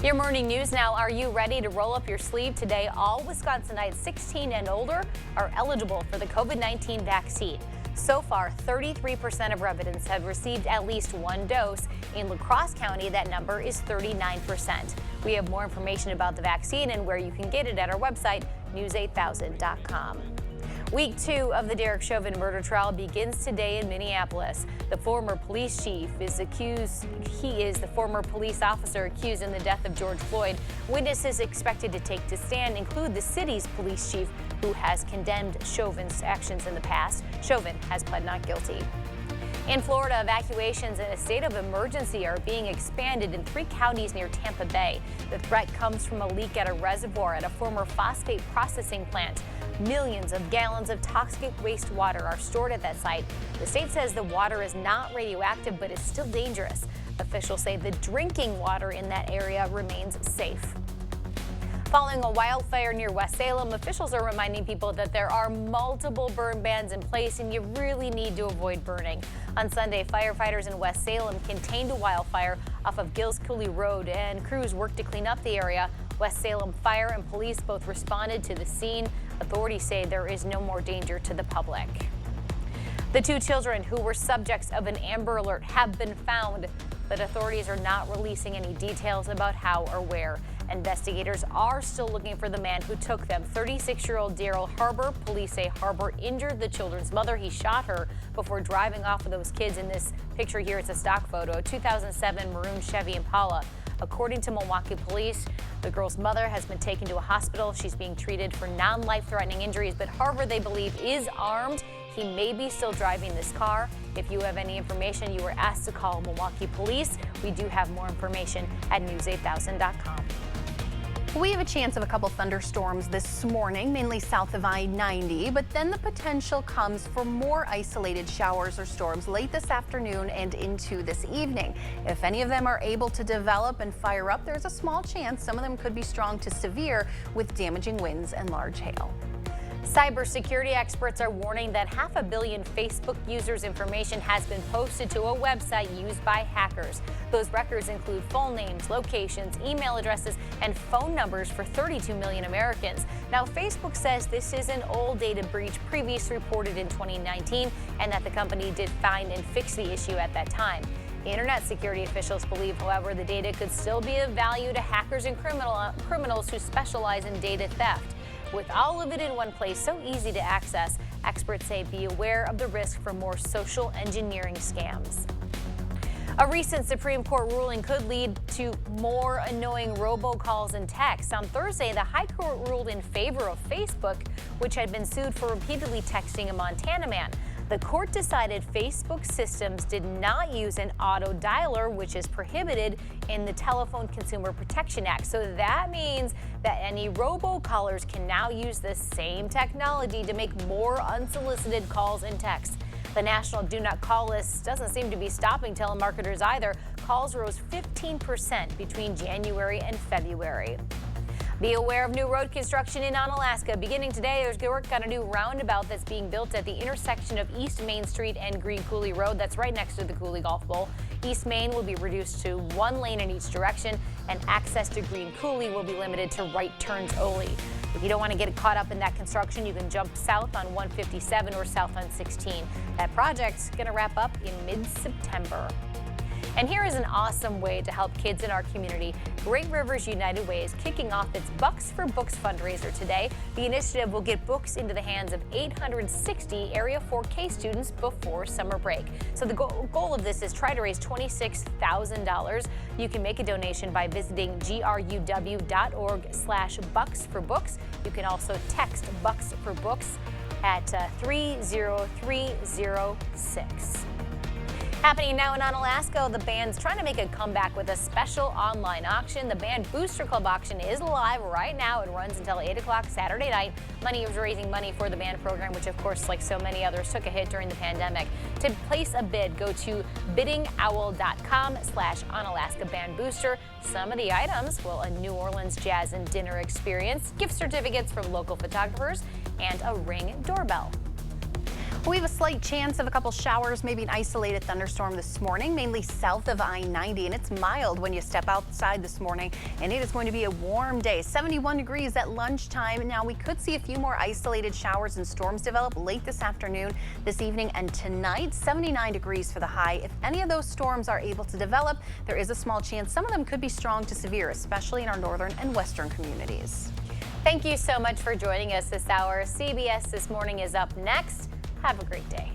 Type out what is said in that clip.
Your morning news now. Are you ready to roll up your sleeve today? All Wisconsinites 16 and older are eligible for the COVID-19 vaccine. So far, 33% of residents have received at least one dose. In La Crosse County, that number is 39%. We have more information about the vaccine and where you can get it at our website, news8000.com. Week 2 of the Derek Chauvin murder trial begins today in Minneapolis. The former police chief is accused. He is the former police officer accused in the death of George Floyd. Witnesses expected to take the stand include the city's police chief, who has condemned Chauvin's actions in the past. Chauvin has pled not guilty. In Florida, evacuations in a state of emergency are being expanded in 3 counties near Tampa Bay. The threat comes from a leak at a reservoir at a former phosphate processing plant. Millions of gallons of toxic wastewater are stored at that site. The state says the water is not radioactive, but is still dangerous. Officials say the drinking water in that area remains safe. Following a wildfire near West Salem, officials are reminding people that there are multiple burn bans in place and you really need to avoid burning. On Sunday, firefighters in West Salem contained a wildfire off of Gills Coulee Road, and crews worked to clean up the area. West Salem Fire and police both responded to the scene. Authorities say there is no more danger to the public. The 2 children who were subjects of an Amber Alert have been found, but authorities are not releasing any details about how or where. Investigators are still looking for the man who took them. 36-year-old Daryl Harbor. Police say Harbor injured the children's mother. He shot her before driving off with those kids. In this picture here, it's a stock photo, a 2007 maroon Chevy Impala. According to Milwaukee police, the girl's mother has been taken to a hospital. She's being treated for non-life-threatening injuries, but Harbor, they believe, is armed. He may be still driving this car. If you have any information, you were asked to call Milwaukee police. We do have more information at news8000.com. We have a chance of a couple thunderstorms this morning, mainly south of I-90, but then the potential comes for more isolated showers or storms late this afternoon and into this evening. If any of them are able to develop and fire up, there's a small chance some of them could be strong to severe with damaging winds and large hail. Cybersecurity experts are warning that 500 million Facebook users' information has been posted to a website used by hackers. Those records include phone names, locations, email addresses, and phone numbers for 32 million Americans. Now, Facebook says this is an old data breach previously reported in 2019 and that the company did find and fix the issue at that time. Internet security officials believe, however, the data could still be of value to hackers and criminals who specialize in data theft. With all of it in one place, so easy to access, experts say be aware of the risk for more social engineering scams. A recent Supreme Court ruling could lead to more annoying robocalls and texts. On Thursday, the High Court ruled in favor of Facebook, which had been sued for repeatedly texting a Montana man. The court decided Facebook systems did not use an auto dialer, which is prohibited in the Telephone Consumer Protection Act. So that means that any robocallers can now use the same technology to make more unsolicited calls and texts. The national do not call list doesn't seem to be stopping telemarketers either. Calls rose 15% between January and February. Be aware of new road construction in Onalaska. Beginning today, there's work on a new roundabout that's being built at the intersection of East Main Street and Green Coulee Road. That's right next to the Coulee Golf Bowl. East Main will be reduced to 1 lane in each direction, and access to Green Coulee will be limited to right turns only. If you don't want to get caught up in that construction, you can jump south on 157 or south on 16. That project's going to wrap up in mid-September. And here is an awesome way to help kids in our community. Great Rivers United Way is kicking off its Bucks for Books fundraiser today. The initiative will get books into the hands of 860 Area 4K students before summer break. So the goal of this is try to raise $26,000. You can make a donation by visiting gruw.org/bucksforbooks. You can also text Bucks for Books at 30306. Happening now in Onalaska, the band's trying to make a comeback with a special online auction. The band Booster Club auction is live right now. It runs until 8 o'clock Saturday night. Money is raising money for the band program, which of course, like so many others, took a hit during the pandemic. To place a bid, go to biddingowl.com/Onalaska Band Booster. Some of the items, well, a New Orleans jazz and dinner experience, gift certificates from local photographers, and a Ring doorbell. We have a slight chance of a couple showers, maybe an isolated thunderstorm this morning, mainly south of I-90, and it's mild when you step outside this morning, and it is going to be a warm day. 71 degrees at lunchtime. Now, we could see a few more isolated showers and storms develop late this afternoon, this evening, and tonight. 79 degrees for the high. If any of those storms are able to develop, there is a small chance some of them could be strong to severe, especially in our northern and western communities. Thank you so much for joining us this hour. CBS This Morning is up next. Have a great day.